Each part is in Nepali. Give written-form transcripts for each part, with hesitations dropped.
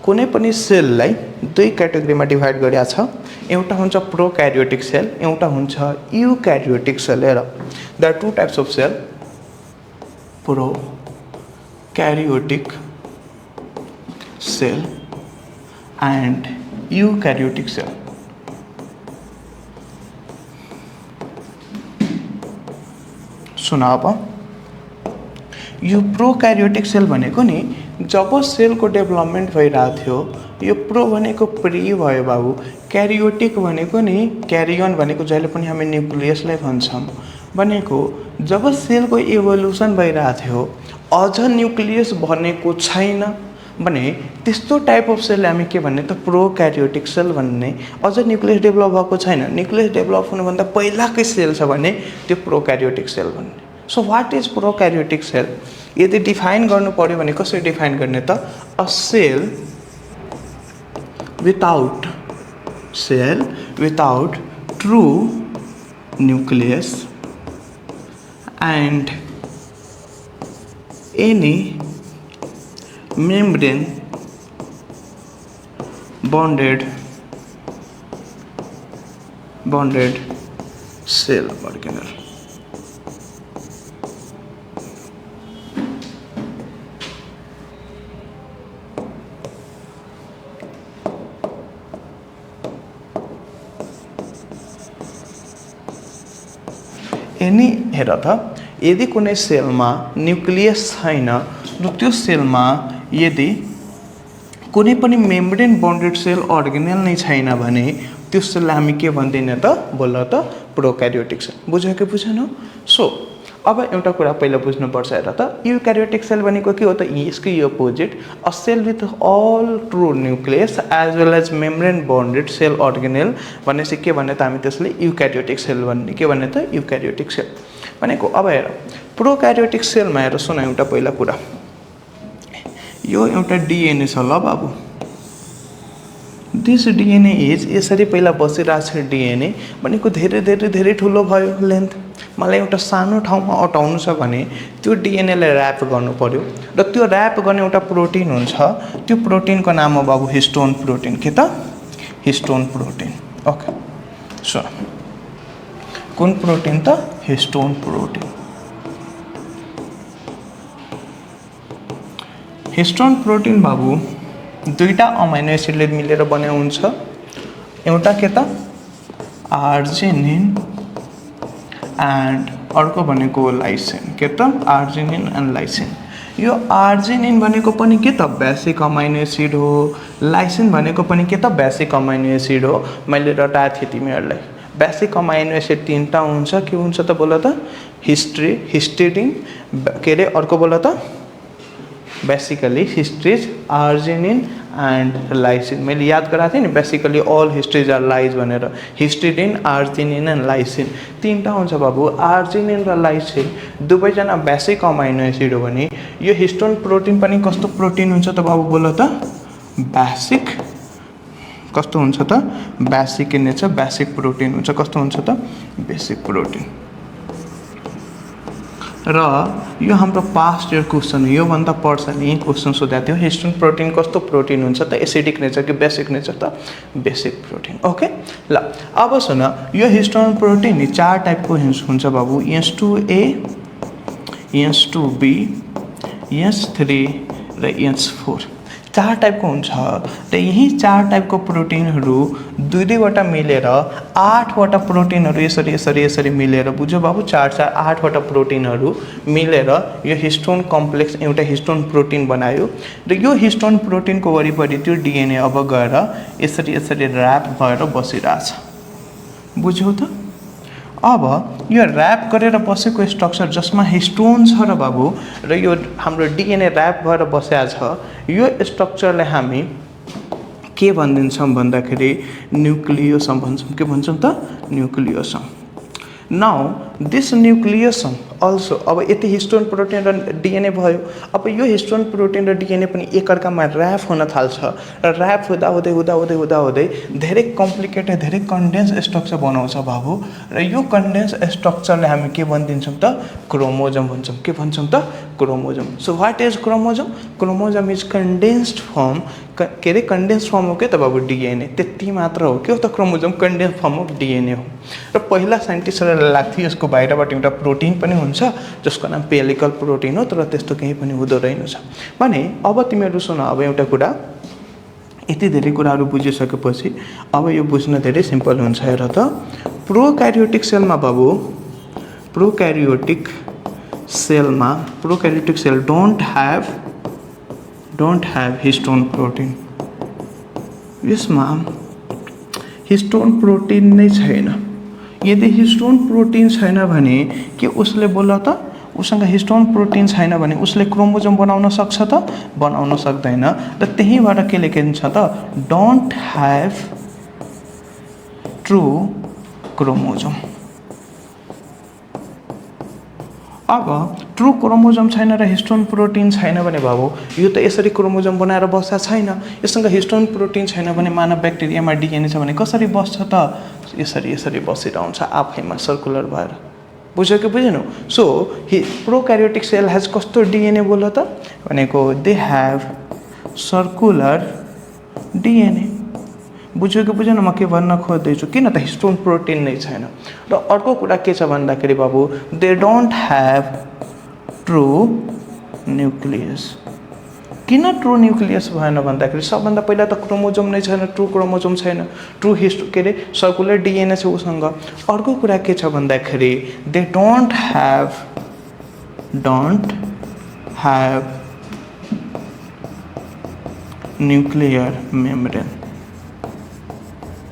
कुनै पनि सेललाई दुई क्याटेगोरीमा डिभाइड गरेको छ। एउटा हुन्छ प्रोक्यारियोटिक सेल, एउटा हुन्छ युक्यारियोटिक सेल। हेर, there are two types of cell, prokaryotic cell and eukaryotic cell. सुना अब यो प्रोक्यारियोटिक सेल भनेको नि जब सेलको डेभलपमेन्ट भइरहेको थियो, यो प्रो भनेको प्री भयो बाबु, क्यारियोटिक भनेको नि क्यारियन भनेको जहिले पनि हामी न्युक्लियसलाई भन्छौँ भनेको जब सेलको इभोल्युसन भइरहेको थियो अझ न्युक्लियस भनेको छैन भने त्यस्तो टाइप अफ सेल हामी के भन्ने त प्रोक्यारियोटिक सेल भन्ने। अझ न्युक्लियस डेभलप भएको छैन, न्युक्लियस डेभलप हुनुभन्दा पहिलाकै सेल छ भने त्यो प्रोक्यारियोटिक सेल भन्ने। So what is prokaryotic cell? यदि डिफाइन गर्नु पर्यो भने कसरी डिफाइन गर्ने त? A cell without true nucleus and any membrane bonded cell organelle। Any हेर त, यदि कुनै सेलमा न्युक्लियस छैन र त्यो सेलमा यदि कुनै पनि मेम्ब्रेन बन्डेड सेल अर्गेनेल नै छैन भने त्यो सेललाई हामी के भन्दैनौँ त? बोल त प्रोक्यारियोटिक सेल। बुझ्यो कि बुझेन? सो अब एउटा कुरा पहिला बुझ्नुपर्छ। हेर त, युक्यारियोटिक सेल भनेको के हो त? यसकै opposite, a cell with all true nucleus as well as membrane bonded cell organelle भनेपछि के भन्ने त? हामी त्यसले युक्यारियोटिक सेल भन्ने। के भन्ने त? युक्यारियोटिक सेल भनेको। अब हेर, प्रोक्यारियोटिक सेलमा हेर, सुन एउटा पहिला कुरा, यो एउटा डिएनए छ ल बाबु। दिस डिएनए इज यसरी पहिला बसिरहेको छ। डिएनए भनेको धेरै धेरै धेरै ठुलो भयो लेन्थ। मलाई एउटा सानो ठाउँमा अटाउनु छ भने त्यो डिएनएलाई ऱ्याप गर्नु पर्यो र त्यो ऱ्याप गर्ने एउटा प्रोटिन हुन्छ। त्यो प्रोटिनको नाम हो बाबु हिस्टोन प्रोटिन। के त? Histone protein. ओके, सुन, कुन प्रोटिन त? Histone protein. हिस्टोन प्रोटिन बाबु दुईटा अमाइनो एसिडले मिलेर बनेको हुन्छ। एउटा के त? आर्जिनिन एन्ड अर्को भनेको लाइसिन। के त? Arginine and lysine. यो आर्जिनिन भनेको पनि के त? बेसिक अमाइनो एसिड हो। लाइसिन भनेको पनि के त? बेसिक अमाइनो एसिड हो। मैले रटाएको थिएँ तिमीहरूलाई। बेसिक अमाइनो एसिड तीनटा हुन्छ। के हुन्छ त? बोल त? हिस्टिडिन, के अरे अर्को बोल त? Basically histories, arginine and lysine. मैले याद गराएको थिएँ नि, basically all histories are lies भनेर। हिस्टिडिन, आर्जिनिन एन्ड लाइसिन तीनटा हुन्छ बाबु। आर्जिनिन र लाइसिन दुवैजना बेसिक अमाइनो एसिड हो भने यो हिस्टोन प्रोटिन पनि कस्तो प्रोटिन हुन्छ त बाबु? बोल त? बेसिक। कस्तो हुन्छ त? Basic in nature, basic protein हुन्छ। कस्तो हुन्छ त? Basic protein. र यो हाम्रो पास्ट इयर क्वेसन हो, योभन्दा पर्छ नि क्वेसन सोधेको थियो। हिस्टोन प्रोटिन कस्तो प्रोटिन हुन्छ त? एसिडिक नेचर कि बेसिक नेचर त? Basic protein. ओके ल, अब सुन, यो हिस्टोन प्रोटिन नि चार टाइपको हुन्छ बाबु। S2A, S2B, S3 र S4 चार टाइपको हुन्छ। र यही चार टाइपको प्रोटिनहरू दुई दुईवटा मिलेर 8वटा प्रोटिनहरू यसरी यसरी यसरी मिलेर, बुझ्यो बाबु? 8वटा प्रोटिनहरू मिलेर यो हिस्टोन कम्प्लेक्स एउटा हिस्टोन प्रोटिन बनायो। र यो हिस्टोन प्रोटिनको वरिपरि त्यो डिएनए अब गएर यसरी यसरी ऱ्याप भएर बसिरहेछ। बुझ्यौ त? अब यो ऱ्याप गरेर बसेको स्ट्रक्चर जसमा हिस्टोन छ र बाबु, र यो हाम्रो डिएनए ऱ्याप भएर बसेको छ, यो स्ट्रक्चरलाई हामी के भनिदिन्छौँ भन्दाखेरि न्युक्लियोसम भन्छौँ। के भन्छौँ त? न्युक्लियोसम। नाउ दिस न्युक्लियसन अल्सो अब यति हिस्टोन प्रोटिन र डिएनए भयो। अब यो हिस्टोन प्रोटिन र डिएनए पनि एकअर्कामा ऱ्याप हुन थाल्छ र ऱ्याप हुँदा हुँदै हुँदा हुँदै हुँदा हुँदै धेरै कम्प्लिकेटेड धेरै कन्डेन्स स्ट्रक्चर बनाउँछ बाबु। र यो कन्डेन्स स्ट्रक्चरलाई हामी के भनिदिन्छौँ त क्रोमोजम भन्छौँ। के भन्छौँ त chromosome. So what is chromosome? Chromosome is condensed form के अरे कन्डेन्स फर्म हो क्या त बाबु डिएनए। त्यति मात्र हो के हो त chromosome condense form of DNA हो। र पहिला साइन्टिस्टहरूलाई लाग्थ्यो यसको बाहिरबाट एउटा प्रोटिन पनि हुन्छ जसको नाम पेलिकल प्रोटिन हो, तर त्यस्तो केही पनि हुँदो रहेनछ भने। अब तिमीहरू सुन, अब एउटा कुरा, यति धेरै कुराहरू बुझिसकेपछि अब यो बुझ्न धेरै सिम्पल हुन्छ। हेर त, प्रोक्यारियोटिक सेलमा बाबु, prokaryotic cell don't have histone protein. यसमा हिस्टोन प्रोटिन नै छैन। यदि हिस्टोन प्रोटिन छैन भने के उसले बोल त, उसँग हिस्टोन प्रोटिन छैन भने उसले क्रोमोजोम बनाउन सक्छ त? बनाउन सक्दैन। र त्यहीँबाट के लेखिन्छ त, डोन्ट ह्याभ ट्रु क्रोमोजोम। अब ट्रु क्रोमोजोम छैन र हिस्टोन प्रोटिन छैन भने बाबु यो त यसरी क्रोमोजोम बनाएर बस्छ छैन। यससँग हिस्टोन प्रोटिन छैन भने मानव ब्याक्टेरियामा डिएनए छ भने कसरी बस्छ त? यसरी बसिरहन्छ आफैमा सर्कुलर भएर। बुझ्यो कि बुझेनौ? सो प्रोक्यारियोटिक सेल हेज कस्तो डिएनए बोल त भनेको दे ह्याभ सर्कुलर डिएनए। बुझ्यो कि बुझेन म के भन्न खोज्दैछु? किन त हिस्टोन प्रोटिन नै छैन। र अर्को कुरा के छ भन्दाखेरि बाबु they don't have true nucleus. किन ट्रु न्युक्लियस भएन भन्दाखेरि सबभन्दा पहिला त क्रोमोजोम नै छैन, ट्रु क्रोमोजोम छैन, ट्रु के अरे सर्कुलर डिएनए छ उसँग। अर्को कुरा के छ भन्दाखेरि they don't have nuclear membrane.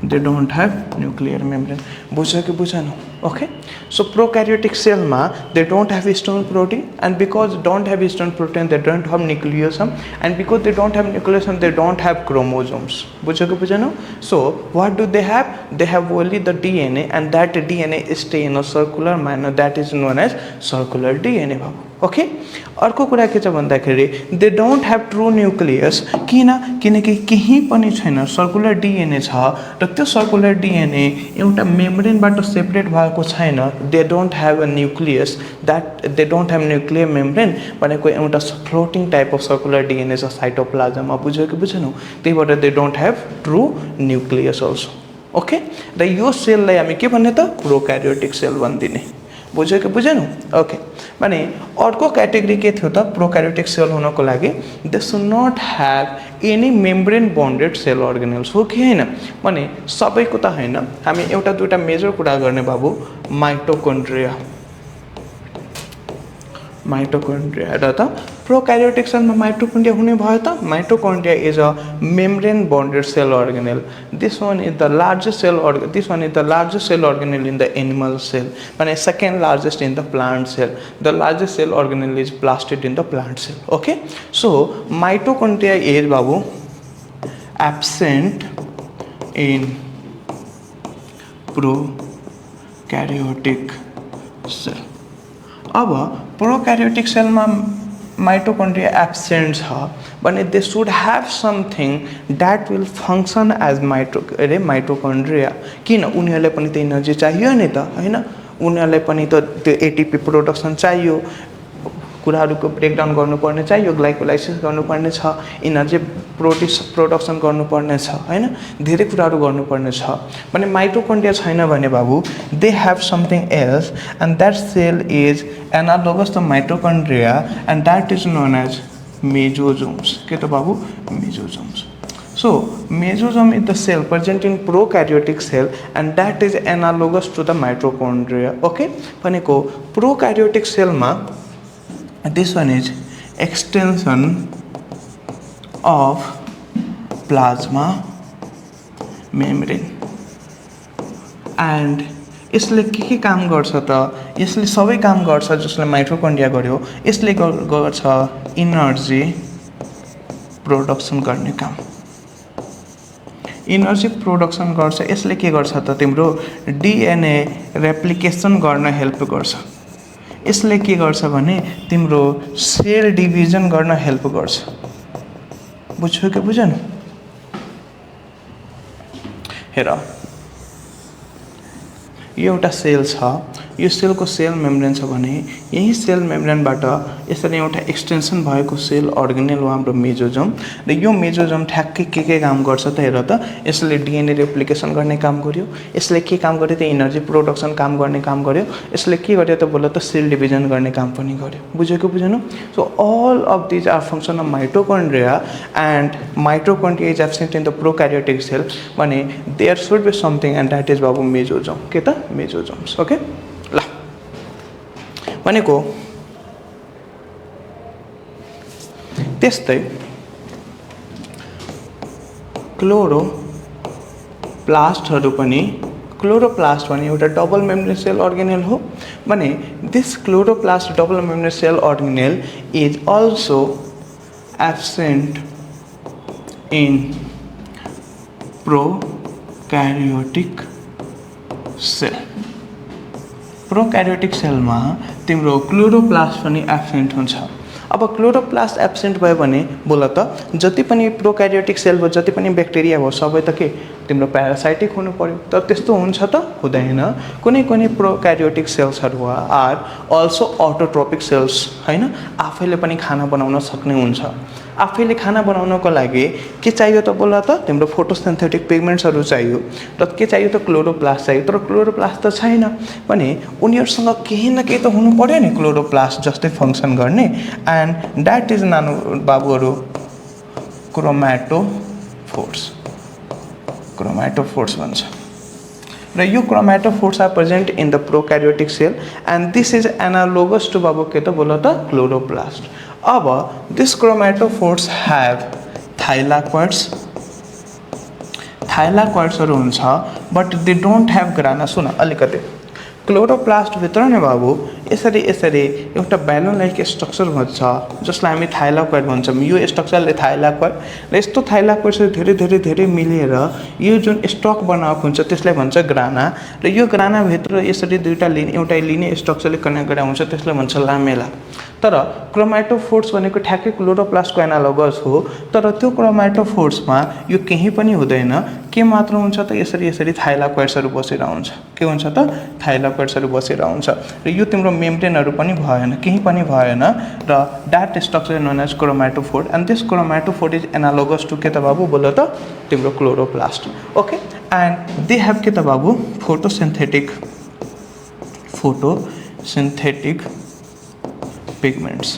They don't have nuclear membrane. बुझ्यो कि बुझेन? ओके। सो प्रोक्यारियोटिक सेलमा they don't have histone protein and because don't have histone protein they don't have nucleosome and because they don't have nucleosome they don't have chromosomes. बुझ्यो कि बुझेन? So what do they have? They have only the DNA and that DNA stay in a circular manner, that is known as circular DNA बाबु। ओके। अर्को कुरा के छ भन्दाखेरि they don't have true nucleus. किनकि केही पनि छैन, सर्कुलर डिएनए छ र त्यो सर्कुलर डिएनए एउटा मेम्ब्रेनबाट सेपरेट भएको छैन। They don't have a nucleus, that they don't have nuclear membrane भनेको एउटा floating type of circular DNA छ साइटोप्लाजममा। बुझ्यो कि बुझेनौ? त्यही भएर they don't have true nucleus also. Okay. र यो सेललाई हामी के भन्ने त प्रोक्यारियोटिक सेल भनिदिने। बुझ्यो कि बुझेनौ? ओके। भने अर्को क्याटेगोरी के थियो त प्रोक्यारियोटिक सेल हुनको लागि? They should not have any membrane bonded cell organelles. हो कि होइन? भने सबैको त होइन, हामी एउटा दुईवटा मेजर कुरा गर्ने बाबु। माइटोकोन्ड्रिया र त प्रोक्यारियोटिक सेलमा माइटोकोन्ड्रिया हुने भयो त? Mitochondria is a membrane bonded cell organelle. This one is the largest cell organelle in the animal cell. And second largest in the plant cell. The largest cell organelle is plastid in the plant cell. Okay. So mitochondria is babu absent in prokaryotic cell. अब प्रोक्यारियोटिक सेलमा माइटोकोन्ड्रिया एब्सेन्ट छ भने they should have something that will function as mitochondria. किन? उनीहरूलाई पनि त इनर्जी चाहियो नि त, होइन? उनीहरूलाई पनि त त्यो एटिपी प्रोडक्सन चाहियो, कुराहरूको ब्रेकडाउन गर्नुपर्ने चाहियो, ग्लाइकोलाइसिस गर्नुपर्ने छ, इनर्जी प्रोडक्सन गर्नुपर्ने छ, होइन? धेरै कुराहरू गर्नुपर्ने छ भने माइटोकोन्ड्रिया छैन भने बाबु they have something else and that cell is analogous to mitochondria and that is known as mesosomes. के त बाबु? मेजोजोम्स। So mesosome is the cell present in prokaryotic cell and that is analogous to the mitochondria. Okay? भनेको prokaryotic cell मा this one is extension of plasma membrane and यसले के काम गर्छ त? यसले सबै काम गर्छ जसले माइटोकोन्ड्रिया गर्यो। यसले गर्छ इनर्जी प्रोडक्सन गर्ने काम। इनर्जी प्रोडक्सन गर्छ। यसले के गर्छ त तिम्रो डिएनए रेप्लिकेसन गर्न हेल्प गर्छ। यसले के गर्छ भने तिम्रो सेल डिभिजन गर्न हेल्प गर्छ। बुझ्यो कि बुझेन? हेर यो एउटा सेल छ, यो सेलको सेल मेम्ब्रेन छ भने यही सेल मेम्ब्रेनबाट यसरी एउटा एक्सटेन्सन भएको सेल अर्गेनेल हो हाम्रो मेजोजोम। र यो मेजोजोम ठ्याक्कै के काम गर्छ त हेर त, यसले डिएनए रेप्लिकेसन गर्ने काम गर्यो, यसले के काम गर्यो त इनर्जी प्रोडक्सन काम गर्ने काम गर्यो, यसले के गर्यो त बोल त सेल डिभिजन गर्ने काम पनि गर्यो। बुझ्यो कि बुझेन? So all of these are function of mitochondria and mitochondria is absent in the prokaryotic cell भने there should be something and that is बाबु मेजोजोम। के त? मेजोजोम्स। ओके ल भनेको त्यस्तै क्लोरोप्लास्टहरू पनि, क्लोरोप्लास्ट भने एउटा डबल मेम्ब्रेन सेल अर्गेनेल हो भने this chloroplast double membrane cell organelle is also absent in prokaryotic cell. Prokaryotic सेलमा तिम्रो क्लोरोप्लास्ट पनि एब्सेन्ट हुन्छ। अब क्लोरोप्लास्ट एब्सेन्ट भयो भने बोल त जति पनि प्रोक्यारियोटिक सेल भयो, जति पनि ब्याक्टेरिया भयो सबै त के तिम्रो प्यारासाइटिक हुनु पर्यो। तर त्यस्तो हुन्छ त हुँदैन। कुनै कुनै प्रोक्यारियोटिक सेल्सहरू आर अल्सो अटोट्रोपिक सेल्स हैन, आफैले पनि खाना बनाउन सक्ने हुन्छ। आफैले खाना बनाउनको लागि के चाहियो त बोल त तिम्रो फोटोसिन्थेटिक पिगमेन्ट्सहरू चाहियो। र के चाहियो त क्लोरोप्लास्ट चाहियो। तर क्लोरोप्लास्ट त छैन भने उनीहरूसँग केही न केही त हुनु पर्यो नि क्लोरोप्लास्ट जस्तै फङ्सन गर्ने। एन्ड द्याट इज नानु बाबुहरू क्रोम्याटोफोर्स। क्रोम्याटोफोर्स भन्छ। र यो chromatophores are present in the prokaryotic cell and this is analogous to बाबु के त बोल त क्लोरोप्लास्ट। अब दिस क्रोम्याटोफोर्स ह्याभ थाइलाकोइड्स। थाइलाकोइड्सहरू हुन्छ but they don't have grana. सुन अलिकति क्लोरोप्लास्टभित्र नै बाबु यसरी यसरी एउटा ब्यालुन लाइक स्ट्रक्चर भन्छ जसलाई हामी थाइलाकोइड भन्छौँ। यो स्ट्रक्चरले थाइलाकोइड र यस्तो थाइलाकोइड्सहरू धेरै धेरै धेरै मिलेर यो जुन स्टक बनाएको हुन्छ त्यसलाई भन्छ ग्राना। र यो ग्रानाभित्र यसरी दुईवटा एउटा लिने स्ट्रक्चरले कनेक्ट गरेर हुन्छ त्यसलाई भन्छ लामेला। तर क्रोम्याटोफोर्स भनेको ठ्याक्कै क्लोरोप्लास्टको एनालोगस हो। तर त्यो क्रोम्याटोफोर्समा यो केही पनि हुँदैन। के मात्र हुन्छ त यसरी यसरी थाइलाकोइड्सहरू बसेर हुन्छ। के हुन्छ त थाइलाकोइड्सहरू बसेर हुन्छ। र यो तिम्रो मेम्ब्रेनहरू पनि भएन, केही पनि भएन। र that structure known as chromatophore and this chromatophore is analogous to के त बाबु बोल त तिम्रो chloroplast. Okay and they have के त बाबु फोटोसिन्थेटिक पिगमेन्ट्स।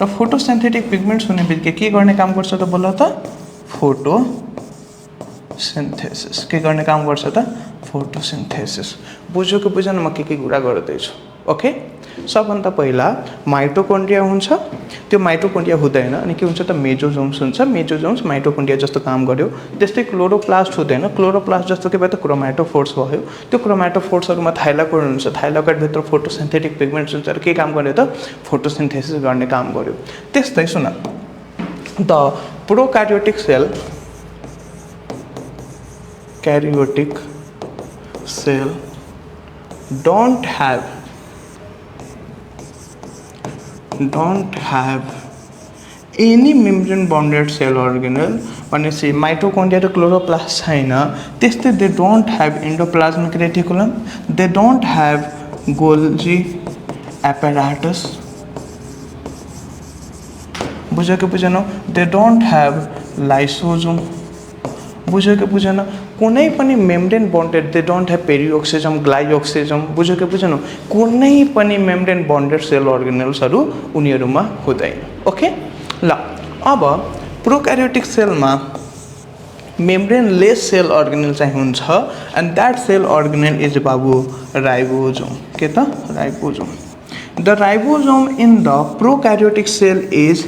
र फोटोसिन्थेटिक पिगमेन्ट्स हुने बित्तिकै के गर्ने काम गर्छ त बोल त फोटोसिन्थेसिस। के गर्ने काम गर्छ त फोटोसिन्थेसिस। बुझ्यो कि बुझेन म के कुरा गर्दैछु? ओके सबभन्दा पहिला माइटोकन्ड्रिया हुन्छ। त्यो माइटोकन्ड्रिया हुँदैन अनि के हुन्छ त मेजोजोम्स हुन्छ। मेजोजोम्स माइटोकन्ड्रिया जस्तो काम गर्यो। त्यस्तै क्लोरोप्लास्ट हुँदैन। क्लोरोप्लास्ट जस्तो के भयो त क्रोम्याटोफोर्स भयो। त्यो क्रोम्याटोफोर्सहरूमा थाइलाकोइड हुन्छ। थाइलाकोइडभित्र फोटोसिन्थेटिक पिगमेन्ट्स हुन्छ। र के काम गर्यो त फोटोसिन्थेसिस गर्ने काम गर्यो। त्यस्तै सुन the prokaryotic cell don't have any membrane bonded cell organelle भनेपछि माइटोकन्ड्रिया र क्लोरोप्लास्ट छैन। त्यस्तै they don't have endoplasmic reticulum, they don't have Golgi apparatus. बुझ्यो कि बुझेन? They don't have lysosome. बुझ्यो कि बुझेन? कुनै पनि membrane bonded they don't have peroxisome glyoxysome. बुझ्यो कि बुझेन? कुनै पनि मेम्ब्रेन बन्डेड सेल अर्गेनल्सहरू उनीहरूमा हुँदैन। ओके ल अब प्रोक्यारियोटिक सेलमा मेम्ब्रेन लेस सेल अर्गेनल चाहिँ हुन्छ and that cell organelle is बाबु राइबोजोम। के त ribosome. The ribosome in the prokaryotic cell is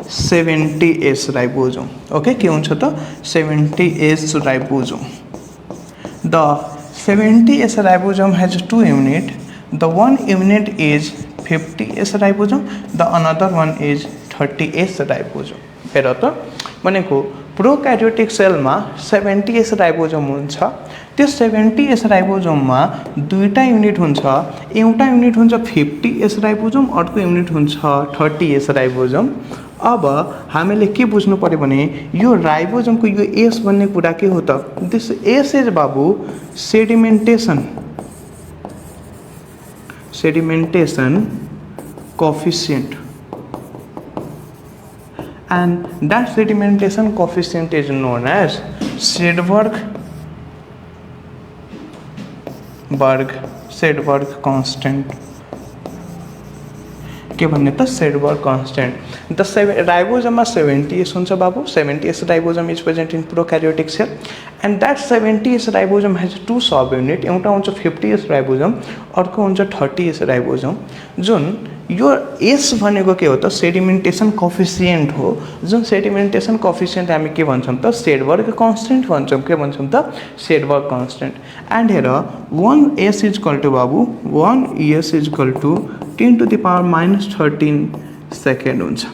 70S ribosome. Okay के हुन्छ त 70S ribosome. The 70S ribosome has 2 unit. The one unit is 50S ribosome, the another one is 30S ribosome. हेर त भनेको प्रोक्यारियोटिक सेलमा 70S राइबोसोम हुन्छ। त्यो 70S राइबोसोममा दुईटा युनिट हुन्छ। एउटा युनिट हुन्छ 50S राइबोसोम, अर्को युनिट हुन्छ 30S राइबोसोम। अब हामीले के बुझ्नु पर्यो भने यो राइबोसोमको यो एस भन्ने कुरा के हो त? दिस एस इज बाबु sedimentation coefficient, and that sedimentation coefficient is known as Sedberg constant। के भन्ने त? Sedberg constant। The ribosome 70S हुन्छ बाबु। 70S ribosome is present in prokaryotic cell and that 70S ribosome has two subunit। एउटा हुन्छ 50S ribosome, अर्को हुन्छ 30S ribosome। जुन यो एस भनेको के हो त? सेडिमेन्टेसन कोएफिशिएंट हो। जुन सेडिमेन्टेसन कोएफिशिएंट हामी के भन्छौँ त? सेडबर्ग कन्स्टेन्ट भन्छौँ। के भन्छौँ त? सेडबर्ग कन्स्टेन्ट। एन्ड हेर 1S इज इक्वल टु बाबु 1S is equal to 10⁻13 second हुन्छ।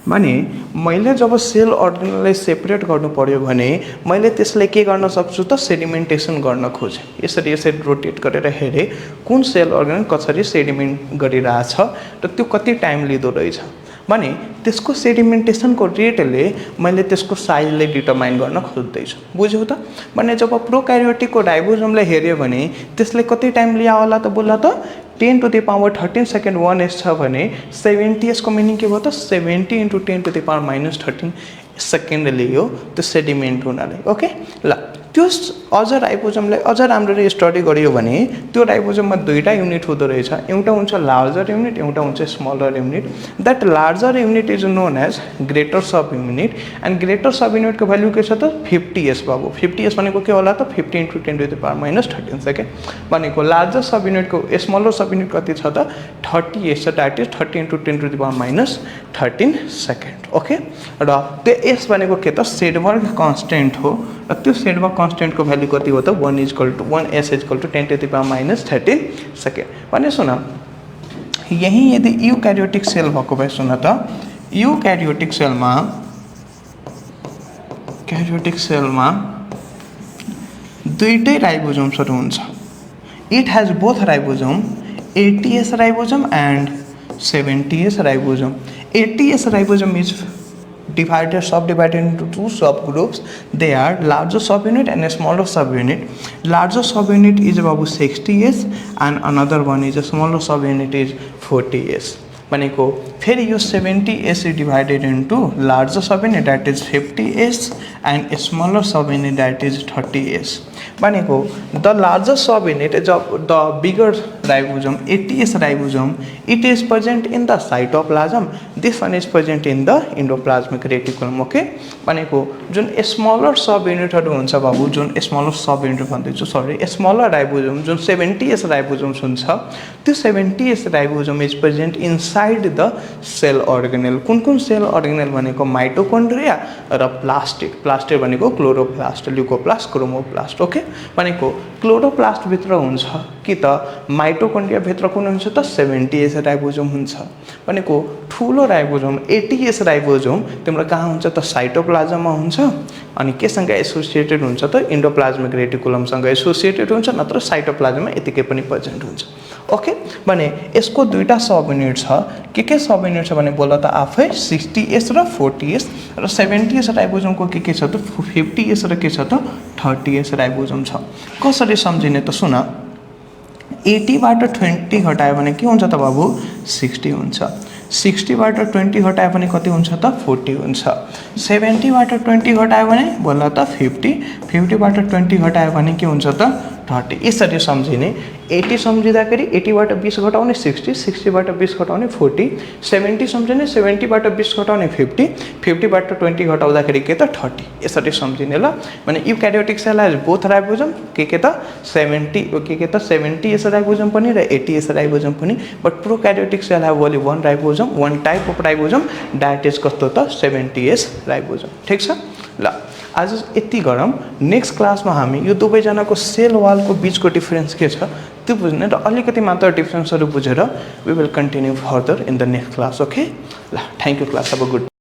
भने मैले जब सेल अर्गेनललाई सेपरेट गर्नु पर्यो भने मैले त्यसलाई के गर्न सक्छु त? सेडिमेन्टेसन गर्न खोजेँ। यसरी रोटेट गरेर हेरेँ कुन सेल अर्गेनल कसरी सेडिमेन्ट गरिरहेछ र त्यो कति टाइम लिँदो रहेछ भने त्यसको सेडिमेन्टेसनको रेटले मैले त्यसको साइजलाई डिटरमाइन गर्न खोज्दैछु। बुझ्यौ त? भने जब प्रोक्यारियोटिकको राइबोसोमलाई हेऱ्यो भने त्यसले कति टाइम लिया होला त? बोला त 10⁻13 सेकेन्ड 1S छ भने 70S को मिनिङ के भयो त? 70 × 10⁻13 सेकेन्ड लियो त्यो सेडिमेन्ट हुनाले। ओके ल, त्यो अझ राइबोसोमलाई अझ राम्ररी स्टडी गरियो भने त्यो राइबोसोममा दुईटा युनिट हुँदो रहेछ। एउटा हुन्छ लार्जर युनिट, एउटा हुन्छ smaller unit. That larger unit is known as greater subunit and greater सब युनिटको भ्यालु के छ त? 50S बाबु। 50S भनेको के होला त? 50 × 10⁻13 सेकेन्ड भनेको। लार्जर सब युनिटको स्मलर सब युनिट कति छ त? 30S छ। That is 30 × 10⁻13 second. ओके, र त्यो एस भनेको के त? सेडबर्ग कन्स्टेन्ट हो र त्यो सेडबर्ग कन्स्टेन्टको भ्यालु कति हो त? 1S is equal to 10⁻13 second. भने सुन, यही यदि युक्यारियोटिक सेल भएको भए सुन त, युक्यारियोटिक सेलमा दुईटै राइबोसोम्सहरू हुन्छ। It has both ribosome 80S ribosome and 70S ribosome. 80S ribosome is subdivided into two subgroups. They are larger subunit and a smaller subunit. Larger subunit is about 60S and another one is a smaller subunit is 40S. भनेको फेरि यो 70S is divided into larger subunit that is 50S and a smaller subunit that is 30S. भनेको the larger subunit is the bigger ribosome 80S ribosome. It is present in the cytoplasm. This one is present in the endoplasmic reticulum. Okay, भनेको जुन smaller subunitहरु हुन्छ बाबु, जुन smaller subunit भन्दैछु, सरी, smaller ribosome जुन 70S ribosomes हुन्छ, त्यो 70S ribosome is present inside the cell organelle. कुन सेल अर्गेनेल भनेको माइटोकन्ड्रिया र प्लास्टिड भनेको क्लोरोप्लास्ट, ल्युकोप्लास्ट, क्रोमोप्लास्ट। ओके, भनेको क्लोरोप्लास्ट भित्र हुन्छ कि त माइटोकन्ड्रिया भित्र कुन हुन्छ त? 70S राइबोसोम हुन्छ। भनेको ठुलो राइबोसोम 80S राइबोसोम तिम्रो कहाँ हुन्छ त? साइटोप्लाज्ममा हुन्छ। अनि केसँग एसोसिएटेड हुन्छ त? एन्डोप्लाज्मिक रेटिकुलमसँग एसोसिएटेड हुन्छ, नत्र साइटोप्लाज्ममा यतिकै पनि प्रेजेन्ट हुन्छ। ओके, भने यसको दुईटा सब युनिट छ। के सब युनिट छ भने बोला त आफै 60S र 40S र 70S राइबोसोमको के छ त? 50S र के छ त? 30S राइबोसोम छ। कसरी सम्झिने त? सुन, 80 बाट 20 घटायो भने के हुन्छ त बाबु? 60 हुन्छ। 60 बाट 20 घटायो भने कति हुन्छ त? 40 हुन्छ। 70 बाट 20 घटायो भने बोला त 50। 50 बाट 20 घटायो भने के हुन्छ त? 30। यसरी सम्झिने। 80 सम्झिँदाखेरि 80 बाट 20 घटाउने 60, 60 बाट 20 घटाउने 40, 70 सम्झिने, 70 बाट 20 घटाउने 50, 50 बाट 20 घटाउँदाखेरि के त? 30। यसरी सम्झिने ल। भने eukaryotic cell has both ribosome के त? 70S राइबोसोम पनि र 80S राइबोसोम पनि। But prokaryotic cell have only one ribosome, one type of ribosome, that is कस्तो त? 70S ribosome. ठीक छ ल, आज यति गरौँ। नेक्स्ट क्लासमा हामी यो दुवैजनाको सेल वालको बिचको डिफरेन्स के छ त्यो बुझ्ने र अलिकति मात्र डिफरेन्सहरू बुझेर we will continue further in the next class. Okay ल, थ्याङ्क यू क्लास, अब गुड।